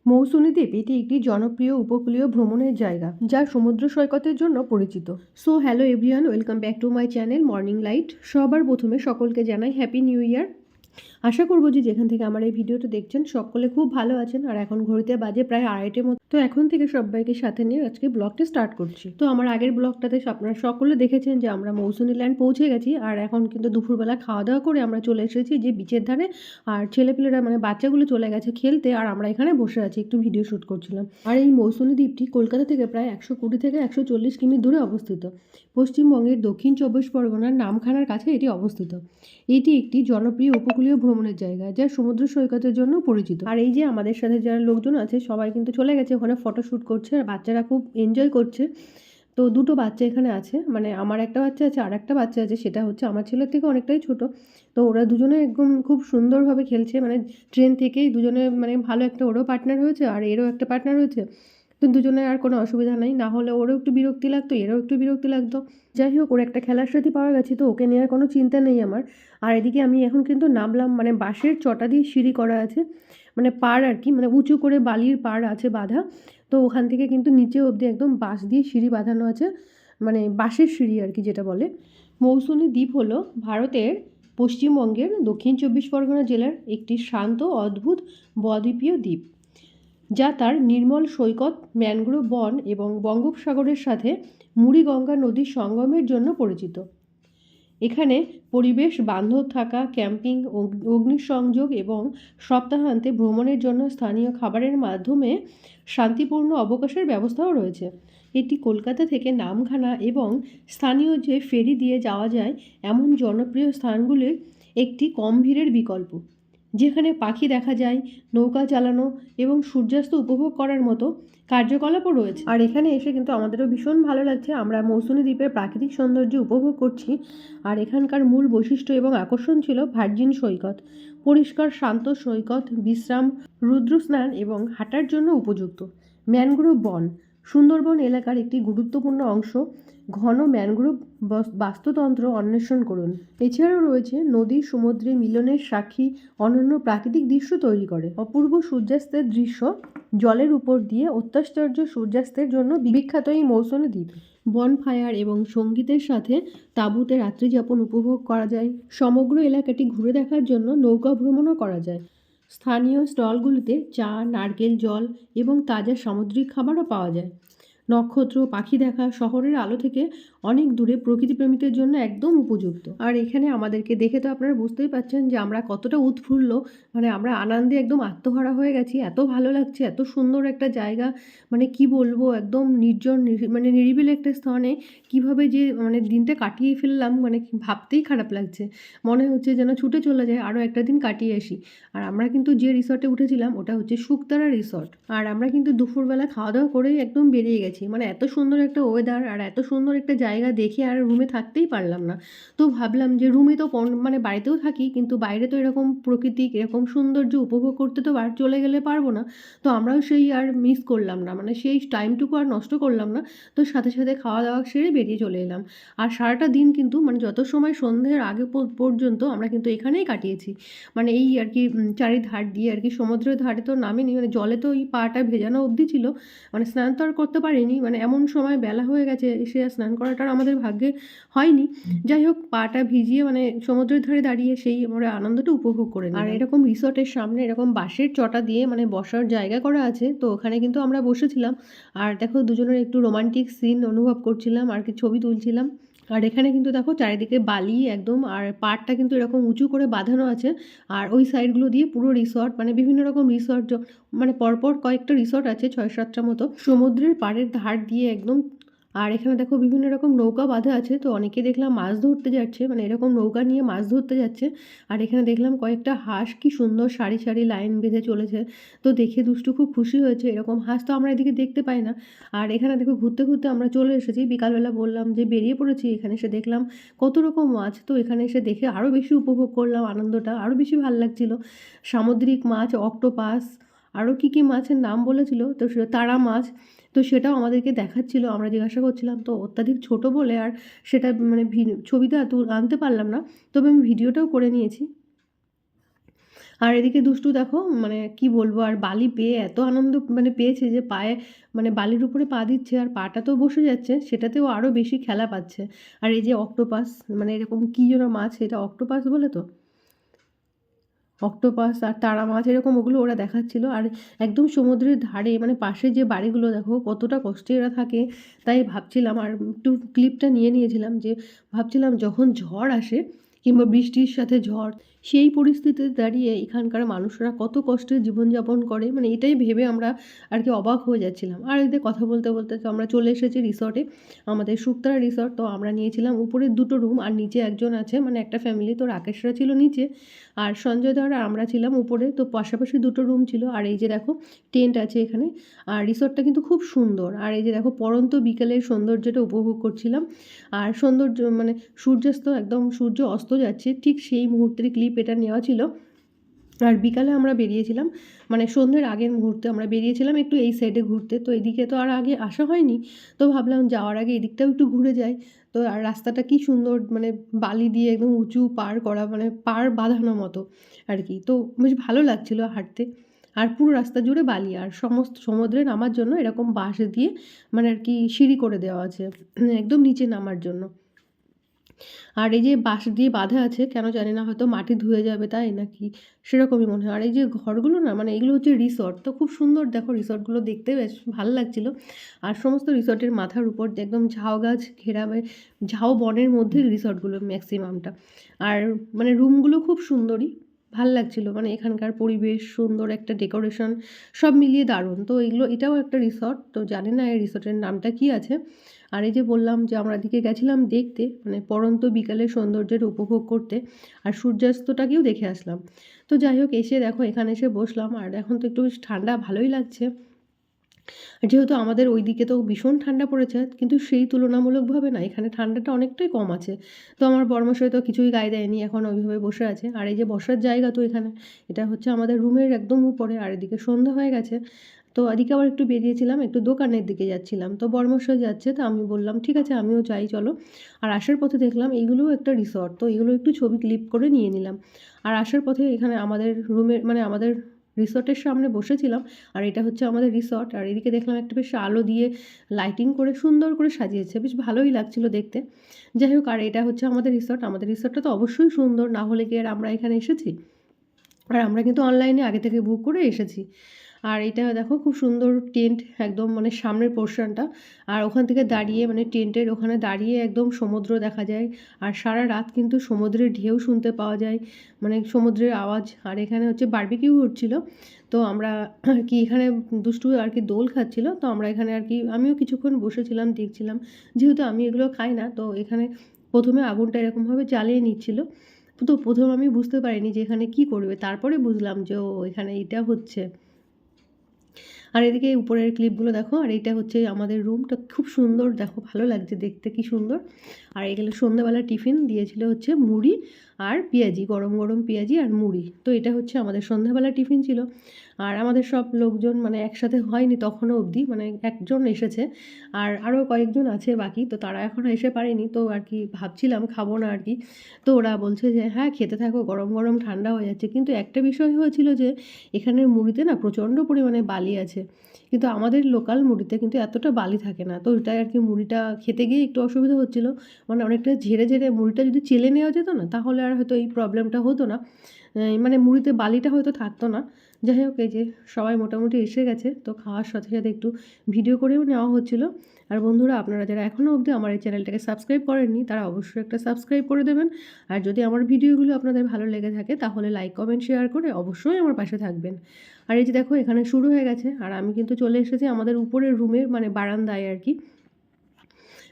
মৌসুমী দ্বীপ এটি একটি জনপ্রিয় উপকূলীয় ভ্রমণের জায়গা যা সমুদ্র সৈকতের জন্য পরিচিত। So hello everyone, welcome back to my channel morning light. সবার প্রথমে সকলকে জানাই হ্যাপি নিউ ইয়ার। আশা করবো যে যেখান থেকে আমার এই ভিডিওটা দেখছেন সকলে খুব ভালো আছেন। আর এখন ঘড়িতে বাজে প্রায় 2:30 মতো। তো এখন থেকে সবাইকে সাথে নিয়ে আজকে ব্লগটা স্টার্ট করছি। তো আমার আগের ব্লগটাতে আপনারা সকলে দেখেছেন যে আমরা মৌসুমী ল্যান্ড পৌঁছে গেছি। আর এখন কিন্তু দুপুরবেলা খাওয়া দাওয়া করে আমরা চলে এসেছি যে বিচের ধারে। আর ছেলেপেলেরা মানে বাচ্চাগুলো চলে গেছে খেলতে, আর আমরা এখানে বসে আছি একটু ভিডিও শ্যুট করছিলাম। আর এই মৌসুমী দ্বীপটি কলকাতা থেকে প্রায় 120 থেকে 140 কিমি দূরে অবস্থিত। পশ্চিমবঙ্গের দক্ষিণ 24 পরগনার নামখানার কাছে এটি অবস্থিত। এটি একটি জনপ্রিয় উপকূলীয় ভ্রমণের জায়গা যা সমুদ্র সৈকতের জন্য পরিচিত। আর এই যে আমাদের সাথে যারা লোকজন আছে সবাই কিন্তু চলে গেছে ওখানে ফটোশ্যুট করছে, আর বাচ্চারা খুব এনজয় করছে। তো দুটো বাচ্চা এখানে আছে, মানে আমার একটা বাচ্চা আছে আর একটা বাচ্চা আছে, সেটা হচ্ছে আমার ছেলের থেকে অনেকটাই ছোট। তো ওরা দুজনে একদম খুব সুন্দরভাবে খেলছে, মানে ট্রেন থেকেই দুজনে মানে ভালো একটা ওরও পার্টনার হয়েছে আর এরও একটা পার্টনার হয়েছে। তো দুজনের আর কোনো অসুবিধা নেই, না হলে ওরও একটু বিরক্তি লাগতো এরও একটু বিরক্তি লাগতো। যাই হোক, ওর একটা খেলার সাথী পাওয়া গেছে, তো ওকে নেওয়ার কোনো চিন্তা নেই আমার। আর এদিকে আমি এখন কিন্তু নামলাম, মানে বাঁশের চটা দিয়ে সিঁড়ি করা আছে, মানে পাড় আর কি, মানে উঁচু করে বালির পাড় আছে বাঁধা। তো ওখান থেকে কিন্তু নিচে অবধি একদম বাঁশ দিয়ে সিঁড়ি বাঁধানো আছে, মানে বাঁশের সিঁড়ি আর কি যেটা বলে। মৌসুমী দ্বীপ হলো ভারতের পশ্চিমবঙ্গের দক্ষিণ 24 পরগনা জেলার একটি শান্ত অদ্ভুত বদ্বীপীয় দ্বীপ, যা তার নির্মল সৈকত, ম্যানগ্রোভ বন এবং বঙ্গোপসাগরের সাথে মুড়িগঙ্গা নদীর সঙ্গমের জন্য পরিচিত। এখানে পরিবেশ বান্ধব থাকা, ক্যাম্পিং, অগ্নিসংযোগ এবং সপ্তাহান্তে ভ্রমণের জন্য স্থানীয় খাবারের মাধ্যমে শান্তিপূর্ণ অবকাশের ব্যবস্থাও রয়েছে। এটি কলকাতা থেকে নামখানা এবং স্থানীয় যে ফেরি দিয়ে যাওয়া যায় এমন জনপ্রিয় স্থানগুলির একটি কম ভিড়ের বিকল্প, যেখানে পাখি দেখা যায়, নৌকা চালানো এবং সূর্যাস্ত উপভোগ করার মতো কার্যকলাপও রয়েছে। আর এখানে এসে কিন্তু আমাদেরও ভীষণ ভালো লাগছে, আমরা মৌসুমী দ্বীপের প্রাকৃতিক সৌন্দর্য উপভোগ করছি। আর এখানকার মূল বৈশিষ্ট্য এবং আকর্ষণ ছিল ভার্জিন সৈকত, পরিষ্কার শান্ত সৈকত, বিশ্রাম, রুদ্র স্নান এবং হাঁটার জন্য উপযুক্ত। ম্যানগ্রোভ বন সুন্দরবন এলাকার একটি গুরুত্বপূর্ণ অংশ। ঘন ম্যানগ্রোভ বাস্তুতন্ত্র অন্বেষণ করুন। এছাড়াও রয়েছে নদী সমুদ্রে মিলনের সাক্ষী অনন্য প্রাকৃতিক দৃশ্য তৈরি করে। অপূর্ব সূর্যাস্তের দৃশ্য জলের উপর দিয়ে অত্যাশ্চর্য সূর্যাস্তের জন্য বিখ্যাত এই মৌসুমী দ্বীপ। বনফায়ার এবং সঙ্গীতের সাথে তাঁবুতে রাত্রিযাপন উপভোগ করা যায়। সমগ্র এলাকাটি ঘুরে দেখার জন্য নৌকা ভ্রমণও করা যায়। স্থানীয় স্টলগুলিতে চা, নারকেল জল এবং তাজা সামুদ্রিক খাবারও পাওয়া যায়। নক্ষত্র, পাখি দেখা শহরের আলো থেকে অনেক দূরে প্রকৃতিপ্রেমীদের জন্য একদম উপযুক্ত। আর এখানে আমাদেরকে দেখে তো আপনারা বুঝতেই পারছেন যে আমরা কতটা উৎফুল্ল, মানে আমরা আনন্দে একদম আত্মহারা হয়ে গেছি। এত ভালো লাগছে, এত সুন্দর একটা জায়গা, মানে কি বলবো, একদম নির্জন মানে নিরিবিলি একটা স্থানে কিভাবে যে মানে দিনটা কাটিয়ে ফেললাম, মানে ভাবতেই খারাপ লাগছে। মনে হচ্ছে যেন ছুটে চলে যায়, আরও একটা দিন কাটিয়ে আসি। আর আমরা কিন্তু যে রিসর্টে উঠেছিলাম ওটা হচ্ছে শুকতারা রিসর্ট। আর আমরা কিন্তু দুপুরবেলা খাওয়া দাওয়া করেই একদম বেরিয়ে গেছি, মানে এত সুন্দর একটা ওয়েদার আর এত সুন্দর একটা জায়গা দেখে আর রুমে থাকতেই পারলাম না। তো ভাবলাম যে রুমে তো মানে বাড়িতেও থাকি, কিন্তু বাইরে তো এরকম প্রকৃতিক এরকম সৌন্দর্য উপভোগ করতে তো চলে গেলে পারবো না। তো আমরাও সেই আর মিস করলাম না, মানে সেই টাইমটুকু আর নষ্ট করলাম না। তো সাথে সাথে খাওয়া দাওয়া সেরে বেরিয়ে চলে এলাম। আর সারাটা দিন কিন্তু মানে যত সময় সন্ধ্যের আগে পর্যন্ত আমরা কিন্তু এখানেই কাটিয়েছি। মানে এই আর কি চারিধার দিয়ে আর কি, সমুদ্রের ধারে তো নামিনি, মানে জলে তো ওই পাটা ভেজানো অবধি ছিল, মানে স্নান তো আর করতে পারিনি, মানে এমন সময় বেলা হয়ে গেছে এসে আর স্নান করাটা আমাদের ভাগ্যে হয়নি। যাই হোক, পাটা ভিজিয়ে মানে সমুদ্রের ধারে দাঁড়িয়ে সেই আমরা আনন্দটা উপভোগ করে নিলাম। আর এরকম রিসর্টের সামনে এরকম বাঁশের চটা দিয়ে মানে বসার জায়গা করা আছে, তো ওখানে কিন্তু আমরা বসেছিলাম। আর দেখো দুজনের একটু রোমান্টিক সিন অনুভব করছিলাম আর কি, ছবি তুলছিলাম। আর এখানে কিন্তু দেখো চারিদিকে বালি একদম, আর পাড়টা কিন্তু এরকম উঁচু করে বাঁধানো আছে। আর ওই সাইডগুলো দিয়ে পুরো রিসর্ট, মানে বিভিন্ন রকম রিসর্ট, মানে পরপর কয়েকটা রিসর্ট আছে 6-7টা মতো সমুদ্রের পাড়ের ধার দিয়ে একদম। আর এখানে দেখো বিভিন্ন রকম নৌকা বাঁধা আছে, তো অনেকে দেখলাম মাছ ধরতে যাচ্ছে, মানে এরকম নৌকা নিয়ে মাছ ধরতে যাচ্ছে। আর এখানে দেখলাম কয়েকটা হাঁস কি সুন্দর সারি সারি লাইন বেঁধে চলেছে, তো দেখে দুষ্টু খুব খুশি হয়েছে। এরকম হাঁস তো আমরা এদিকে দেখতে পাই না। আর এখানে দেখো ঘুরতে ঘুরতে আমরা চলে এসেছি, বিকালবেলা বললাম যে বেরিয়ে পড়েছি, এখানে এসে দেখলাম কত রকম মাছ, তো এখানে এসে দেখে আরও বেশি উপভোগ করলাম, আনন্দটা আরও বেশি ভালো লাগছিল। সামুদ্রিক মাছ, অক্টোপাস, আরও কী কী মাছের নাম বলেছিল, তো তারা মাছ, তো সেটাও আমাদেরকে দেখাচ্ছিল। আমরা জিজ্ঞাসা করছিলাম, তো অত্যাধিক ছোট বলে আর সেটা মানে ছবিটা আনতে পারলাম না, তবে আমি ভিডিওটাও করে নিয়েছি। আর এদিকে দুষ্টু দেখো মানে কি বলবো, আর বালি পেয়ে এত আনন্দ মানে পেয়েছে যে পায়ে মানে বালির উপরে পা দিচ্ছে আর পাটা তো বসে যাচ্ছে, সেটাতেও আরও বেশি খেলা পাচ্ছে। আর এই যে অক্টোপাস, মানে এরকম কী যেন মাছ, এটা অক্টোপাস বলে তো, অক্টোপাস আর তারা মাছ এরকম ওগুলো ওরা দেখাচ্ছিল। আর একদম সমুদ্রের ধারে মানে পাশে যে বাড়িগুলো দেখো কতটা কষ্টে এরা থাকে। তাই ভাবছিলাম আর একটু ক্লিপটা নিয়ে নিয়েছিলাম, যে ভাবছিলাম যখন ঝড় আসে কিংবা বৃষ্টির সাথে ঝড়, সেই পরিস্থিতিতে দাঁড়িয়ে এখানকার মানুষরা কত কষ্টে জীবনযাপন করে, মানে এটাই ভেবে আমরা আর কি অবাক হয়ে যাচ্ছিলাম। আর এদের কথা বলতে বলতে তো আমরা চলে এসেছি রিসর্টে, আমাদের শুকতারা রিসর্ট। তো আমরা নিয়েছিলাম উপরের দুটো রুম আর নিচে একজন আছে, মানে একটা ফ্যামিলি, তো রাকেশরা ছিল নিচে আর সঞ্জয় দা আর আমরা ছিলাম উপরে। তো পাশাপাশি দুটো রুম ছিল। আর এই যে দেখো টেন্ট আছে এখানে। আর রিসর্টটা কিন্তু খুব সুন্দর। আর এই যে দেখো পড়ন্ত বিকেলের সৌন্দর্যটা উপভোগ করছিলাম। আর সৌন্দর্য মানে সূর্যাস্ত, একদম সূর্য অস্ত যাচ্ছে ঠিক সেই মুহূর্তের ক্লিপ এটা নেওয়া ছিল। আর বিকালে আমরা বেরিয়েছিলাম, মানে সন্ধ্যের আগের মুহূর্তে আমরা বেরিয়েছিলাম একটু এই সাইডে ঘুরতে। তো এদিকে তো আর আগে আসা হয়নি, তো ভাবলাম যাওয়ার আগে এদিকটাও একটু ঘুরে যাই। তো আর রাস্তাটা কি সুন্দর, মানে বালি দিয়ে একদম উঁচু পার করা, মানে পার বাঁধানো মতো আর কি। তো বেশ ভালো লাগছিল হাঁটতে। আর পুরো রাস্তা জুড়ে বালি, আর সমস্ত সমুদ্রে নামার জন্য এরকম বাঁশ দিয়ে মানে আর কি সিঁড়ি করে দেওয়া আছে একদম নিচে নামার জন্য। আর এই যে বাঁশ দিয়ে বাঁধা আছে, কেন জানি না, হয়তো মাটি ধুয়ে যাবে তাই নাকি সেরকমই মনে হয়। আর এই যে ঘরগুলো না, মানে এগুলো হচ্ছে রিসর্ট, তো খুব সুন্দর দেখো রিসর্টগুলো দেখতে বেশ ভালো লাগছিল। আর সমস্ত রিসর্টের মাথার উপর দিয়ে একদম ঝাউ গাছ ঘেরা, ঝাউ বনের মধ্যে রিসর্টগুলো ম্যাক্সিমামটা। আর মানে রুমগুলো খুব সুন্দরই, ভাল লাগছিল, মানে এখানকার পরিবেশ সুন্দর, একটা ডেকোরেশন সব মিলিয়ে দারুণ। তো এগুলো এটাও একটা রিসর্ট, তো জানি না এই রিসর্টের নামটা কি আছে। আর এই যে বললাম যে আমরা এদিকে গেছিলাম দেখতে, মানে পড়ন্ত বিকালের সৌন্দর্যের উপভোগ করতে, আর সূর্যাস্তটাকেও দেখে আসলাম। তো যাই হোক, এসে দেখো এখানে এসে বসলাম। আর এখন তো একটু বেশ ঠান্ডা ভালোই লাগছে। আর যেহেতু আমাদের ওই দিকে তো ভীষণ ঠান্ডা পড়েছে, কিন্তু সেই তুলনামূলকভাবে না এখানে ঠান্ডাটা অনেকটাই কম আছে। তো আমার বরমশাই তো কিছুই গায়ে দেয়নি, এখন ওইভাবে বসে আছে। আর এই যে বসার জায়গা তো এখানে, এটা হচ্ছে আমাদের রুমের একদম উপরে। আর এদিকে সন্ধ্যা হয়ে গেছে, তো এদিকে আবার একটু বেরিয়েছিলাম, একটু দোকানের দিকে যাচ্ছিলাম। তো বরমশাই যাচ্ছে, তো আমি বললাম ঠিক আছে আমিও যাই চলো। আর আসার পথে দেখলাম এইগুলোও একটা রিসর্ট, তো এগুলো একটু ছবি ক্লিক করে নিয়ে নিলাম। আর আসার পথে এখানে আমাদের রুমের মানে আমাদের রিসর্টের সামনে বসেছিলাম। আর এটা হচ্ছে আমাদের রিসর্ট। আর এদিকে দেখলাম একটা বেশ আলো দিয়ে লাইটিং করে সুন্দর করে সাজিয়েছে, বেশ ভালোই লাগছিল দেখতে। যাই হোক, আর এটা হচ্ছে আমাদের রিসর্ট। আমাদের রিসর্টটা তো অবশ্যই সুন্দর, না হলে কি আর আমরা এখানে এসেছি। আর আমরা কিন্তু অনলাইনে আগে থেকে বুক করে এসেছি। আর এটা দেখো খুব সুন্দর টেন্ট, একদম মানে সামনের পোর্শনটা। আর ওখান থেকে দাঁড়িয়ে মানে টেন্টের ওখানে দাঁড়িয়ে একদম সমুদ্র দেখা যায়। আর সারা রাত কিন্তু সমুদ্রের ঢেউ শুনতে পাওয়া যায়, মানে সমুদ্রের আওয়াজ। আর এখানে হচ্ছে বারবিকিউ হচ্ছিল। তো আমরা আর কি এখানে দুষ্টু আর কি দোল খাচ্ছিল, তো আমরা এখানে আর কি আমিও কিছুক্ষণ বসেছিলাম দেখছিলাম। যেহেতু আমি এগুলো খাই না, তো এখানে প্রথমে আগুনটা এরকমভাবে জ্বালিয়ে নিচ্ছিল। তো প্রথম আমি বুঝতে পারিনি যে এখানে কি করবে, তারপরে বুঝলাম যে ও এখানে এটা হচ্ছে। আর এদিকে উপরের ক্লিপগুলো দেখো। আর এইটা হচ্ছে আমাদের রুমটা, খুব সুন্দর দেখো, ভালো লাগছে দেখতে কি সুন্দর। আর এগুলো সন্ধ্যাবেলা টিফিন দিয়েছিল হচ্ছে মুড়ি আর পেঁয়াজি, গরম গরম পেঁয়াজি আর মুড়ি। তো এটা হচ্ছে আমাদের সন্ধ্যাবেলা টিফিন ছিল। আর আমাদের সব লোকজন মানে একসাথে হয়নি তখনও অবধি, মানে একজন এসেছে আর আরও কয়েকজন আছে বাকি, তো তারা এখনও এসে পারেনি। তো আর কি ভাবছিলাম খাবো না আর কি। তো ওরা বলছে যে হ্যাঁ খেতে থাকো, গরম গরম ঠান্ডা হয়ে যাচ্ছে। কিন্তু একটা বিষয় হয়েছিল যে এখানের মুড়িতে না প্রচণ্ড পরিমাণে বালি আছে, কিন্তু আমাদের লোকাল মুড়িতে কিন্তু এতটা বালি থাকে না। তো ওইটাই আর কি মুড়িটা খেতে গিয়ে একটু অসুবিধা হচ্ছিলো, মানে অনেকটা ঝেড়ে ঝেড়ে মুড়িটা যদি চেলে নেওয়া যেত না তাহলে আর হয়তো এই প্রবলেমটা হতো না, মানে মুড়িতে বালিটা হয়তো থাকতো না। যাই হোক, এই যে সবাই মোটামুটি এসে গেছে, তো খাওয়ার সাথে সাথে একটু ভিডিও করেও নেওয়া হচ্ছিলো। আর বন্ধুরা, আপনারা যারা এখনও অবধি আমার এই চ্যানেলটাকে সাবস্ক্রাইব করেননি তারা অবশ্যই একটা সাবস্ক্রাইব করে দেবেন। আর যদি আমার ভিডিওগুলো আপনাদের ভালো লেগে থাকে তাহলে লাইক কমেন্ট শেয়ার করে অবশ্যই আমার পাশে থাকবেন। আর এই যে দেখো এখানে শুরু হয়ে গেছে, আর আমি কিন্তু চলে এসেছি আমাদের উপরের রুমের মানে বারান্দায় আর কি।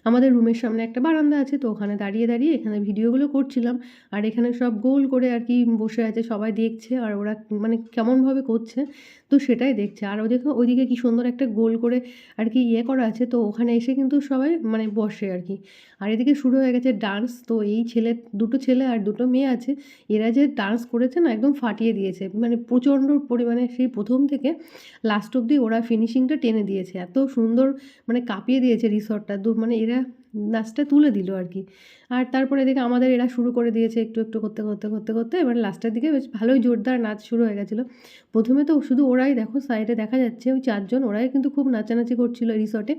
আমাদের রুমের সামনে একটা বারান্দা আছে, তো ওখানে দাঁড়িয়ে দাঁড়িয়ে এখানে ভিডিওগুলো করছিলাম। আর এখানে সব গোল করে আর কি বসে আছে, সবাই দেখছে আর ওরা মানে কেমনভাবে করছে তো সেটাই দেখছে। আর ওইদিকে কি সুন্দর একটা গোল করে আর কি ইয়ে করা আছে, তো ওখানে এসে কিন্তু সবাই মানে বসে আর কি। আর এদিকে শুরু হয়ে গেছে ডান্স। তো এই দুটো ছেলে আর দুটো মেয়ে আছে, এরা যে ডান্স করেছে না একদম ফাটিয়ে দিয়েছে, মানে প্রচণ্ড পরিমাণে সেই প্রথম থেকে লাস্ট অবধি ওরা ফিনিশিংটা টেনে দিয়েছে, এত সুন্দর মানে কাঁপিয়ে দিয়েছে রিসর্টটা। মানে এরা প্রিয়া নাচটা তুলে দিল আর কি। আর তারপরে এদিকে আমাদের এরা শুরু করে দিয়েছে একটু একটু করতে এবার লাস্টের দিকে বেশ ভালোই জোরদার নাচ শুরু হয়ে গেছিলো। প্রথমে তো শুধু ওরাই দেখো সাইডে দেখা যাচ্ছে ওই 4 জন, ওরাই কিন্তু খুব নাচানাচি করছিল রিসর্টে।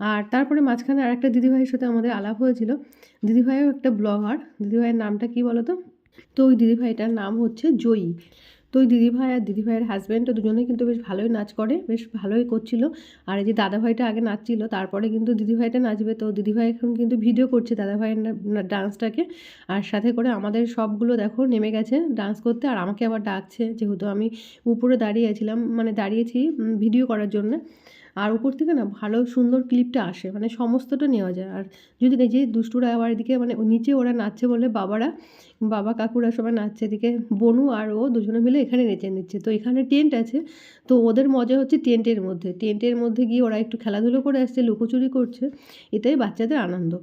আর তারপরে মাঝখানে আরেকটা দিদিভাইয়ের সাথে আমাদের আলাপ হয়েছিল। দিদিভাইও একটা ব্লগার, দিদিভাইয়ের নামটা কী বলো তো? তো ওই দিদিভাইটার নাম হচ্ছে জয়ী। তো ওই দিদিভাই আর দিদিভাইয়ের হাজব্যান্ড দুজনেই কিন্তু বেশ ভালোই নাচ করে, বেশ ভালোই করছিল। আর এই যে দাদাভাইটা আগে নাচছিল, তারপরে কিন্তু দিদিভাইটা নাচবে। তো দিদিভাই এখন কিন্তু ভিডিও করছে দাদাভাইয়ের ডান্সটাকে। আর সাথে করে আমাদের সবগুলো দেখো নেমে গেছে ডান্স করতে, আর আমাকে আবার ডাকছে, যেহেতু আমি উপরে দাঁড়িয়েছিলাম, মানে দাঁড়িয়েছি ভিডিও করার জন্য। আর উপর থেকে না ভালো সুন্দর ক্লিপটা আসে, মানে সমস্তটা নেওয়া যায়। আর যদি এই যে দুষ্টুরা আবার এদিকে মানে নিচে ওরা নাচছে বলে বাবা কাকুরা সবাই নাচছে, এদিকে বনু আর ও দুজনে মিলে এখানে নেচে নিচ্ছে। তো এখানে টেন্ট আছে, তো ওদের মজা হচ্ছে টেন্টের মধ্যে গিয়ে ওরা একটু খেলাধুলো করে আসছে, লুকোচুরি করছে, এটাই বাচ্চাদের আনন্দ।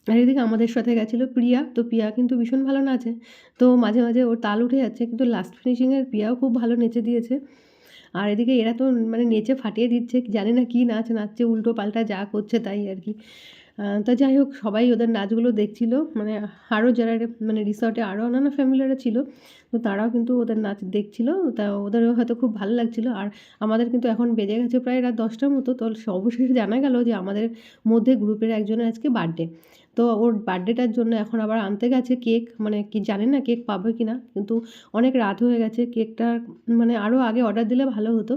আর এদিকে আমাদের সাথে গেছিলো প্রিয়া, তো প্রিয়া কিন্তু ভীষণ ভালো নাচে। তো মাঝে মাঝে ওর তাল উঠে যাচ্ছে, কিন্তু লাস্ট ফিনিশিংয়ের প্রিয়াও খুব ভালো নেচে দিয়েছে। আর এদিকে এরা তো মানে নেচে ফাটিয়ে দিচ্ছে, জানি না কী নাচ নাচছে, উল্টো পাল্টা যা করছে তাই আর কি। তো যাই হোক, সবাই ওদের নাচগুলো দেখছিল, মানে আরও যারা মানে রিসর্টে আরও অন্যান্য ফ্যামিলিরা ছিল, তো তারাও কিন্তু ওদের নাচ দেখছিল। তা ওদেরও হয়তো খুব ভালো লাগছিল। আর আমাদের কিন্তু এখন বেজে গেছে প্রায় রাত 10টার মতো। তো অবশেষে জানা গেল যে আমাদের মধ্যে গ্রুপের একজনের আজকে বার্থডে। তো ওর বার্থডেটার জন্য এখন আবার আনতে গেছে কেক, মানে কি জানি না কেক পাবে কি না, কিন্তু অনেক রাত হয়ে গেছে, কেকটা মানে আরও আগে অর্ডার দিলে ভালো হতো।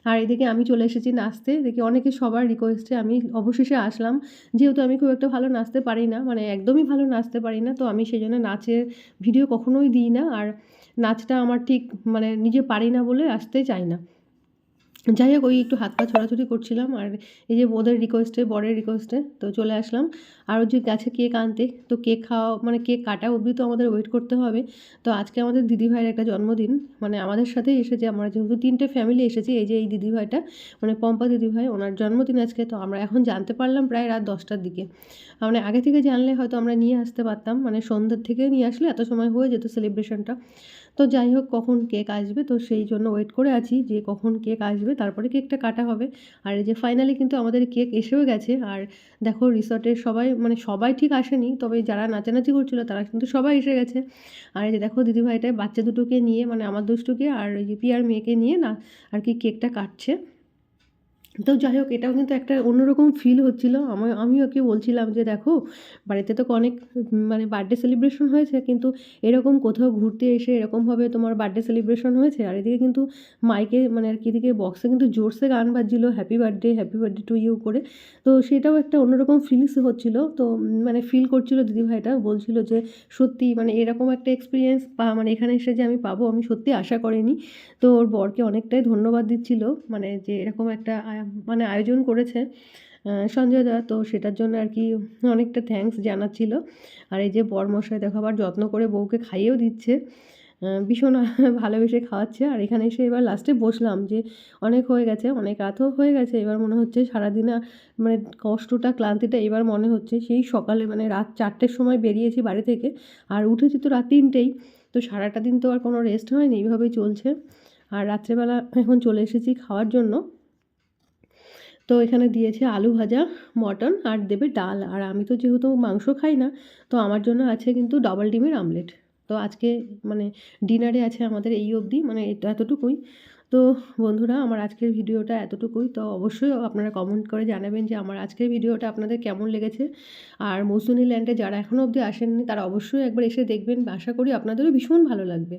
আর এদিকে আমি চলে এসেছি নাচতে, দেখি অনেকে সবার রিকোয়েস্টে আমি অবশেষে আসলাম। যেহেতু আমি খুব একটা ভালো নাচতে পারি না, মানে একদমই ভালো নাচতে পারি না, তো আমি সেই জন্য নাচের ভিডিও কখনোই দিই না। আর নাচটা আমার ঠিক মানে নিজে পারি না বলে আসতে চাই না। যাই হোক, ওই একটু হাত পা ছোড়াছুড়ি করছিলাম। আর এই যে ওদের রিকোয়েস্টে, বরের রিকোয়েস্টে তো চলে আসলাম। আর ওই যে গেছে কেক আনতে, তো কেক খাওয়া মানে কেক কাটা অবধি তো আমাদের ওয়েট করতে হবে। তো আজকে আমাদের দিদিভাইয়ের একটা জন্মদিন, মানে আমাদের সাথেই এসেছে, আমরা যেহেতু 3টে ফ্যামিলি এসেছি। এই যে এই দিদিভাইটা মানে পম্পা দিদিভাই, ওনার জন্মদিন আজকে। তো আমরা এখন জানতে পারলাম প্রায় রাত 10টার দিকে। মানে আগে থেকে জানলে হয়তো আমরা নিয়ে আসতে পারতাম, মানে সন্ধ্যার থেকে নিয়ে আসলে এত সময় হয়ে যেত সেলিব্রেশনটা। তো যাই হোক, কখন কেক আসবে তো সেই জন্য ওয়েট করে আছি যে কখন কেক আসবে, তারপরে কেকটা কাটা হবে। আর এই যে ফাইনালি কিন্তু আমাদের কেক এসেও গেছে। আর দেখো রিসর্টের সবাই, মানে সবাই ঠিক আসেনি, তবে যারা নাচানাচি করছিল তারা কিন্তু সবাই এসে গেছে। আর এই যে দেখো দিদিভাইটা বাচ্চা দুটোকে নিয়ে, মানে আমার দুষ্টুকে আর ওই যে পিয়ার মেয়েকে নিয়ে না আর কি কেকটা কাটছে। তো যাই হোক, এটাও কিন্তু একটা অন্যরকম ফিল হচ্ছিলো। আমি ওকে বলছিলাম যে দেখো, বাড়িতে তো অনেক মানে বার্থডে সেলিব্রেশন হয়েছে, কিন্তু এরকম কোথাও ঘুরতে এসে এরকমভাবে তোমার বার্থডে সেলিব্রেশন হয়েছে। আর এদিকে কিন্তু মাইকে মানে আর কি এদিকে বক্সে কিন্তু জোরসে গান বাজছিলো, হ্যাপি বার্থডে টু ইউ করে। তো সেটাও একটা অন্যরকম ফিলিংস হচ্ছিলো। তো মানে ফিল করছিলো দিদিভাইটা, বলছিল যে সত্যি মানে এরকম একটা এক্সপিরিয়েন্স মানে এখানে এসে যে আমি পাবো, আমি সত্যি আশা করিনি। তো ওর বরকে অনেকটাই ধন্যবাদ দিচ্ছিল, মানে যে এরকম একটা মানে আয়োজন করেছে সঞ্জয় দা, তো সেটার জন্য আর কি অনেকটা থ্যাঙ্কস জানাচ্ছিল। আর এই যে বরমশাই দেখো আবার যত্ন করে বউকে খাইয়েও দিচ্ছে, ভীষণ ভালোবেসে খাওয়াচ্ছে। আর এখানে এসে এবার লাস্টে বসলাম, যে অনেক হয়ে গেছে, অনেক রাতও হয়ে গেছে। এবার মনে হচ্ছে সারাদিনে মানে কষ্টটা ক্লান্তিটা এবার মনে হচ্ছে সেই সকালে মানে রাত 4টের সময় বেরিয়েছি বাড়ি থেকে, আর উঠেছি তো রাত 3টেই। তো সারাটা দিন তো আর কোনো রেস্ট হয়নি, এইভাবেই চলছে। আর রাত্রেবেলা এখন চলে এসেছি খাওয়ার জন্য। তো এখানে দিয়েছে আলু ভাজা, মটন, আর দেবে ডাল। আর আমি তো যেহেতু মাংস খাই না, তো আমার জন্য আছে কিন্তু ডাবল ডিমের আমলেট। তো আজকে মানে ডিনারে আছে আমাদের এই অবধি, মানে এতটুকুই। তো বন্ধুরা, আমার আজকের ভিডিওটা এতটুকুই। তো অবশ্যই আপনারা কমেন্ট করে জানাবেন যে আমার আজকের ভিডিওটা আপনাদের কেমন লেগেছে। আর মৌসুনি ল্যান্ডে যারা এখনও অবধি আসেননি তারা অবশ্যই একবার এসে দেখবেন, আশা করি আপনাদেরও ভীষণ ভালো লাগবে।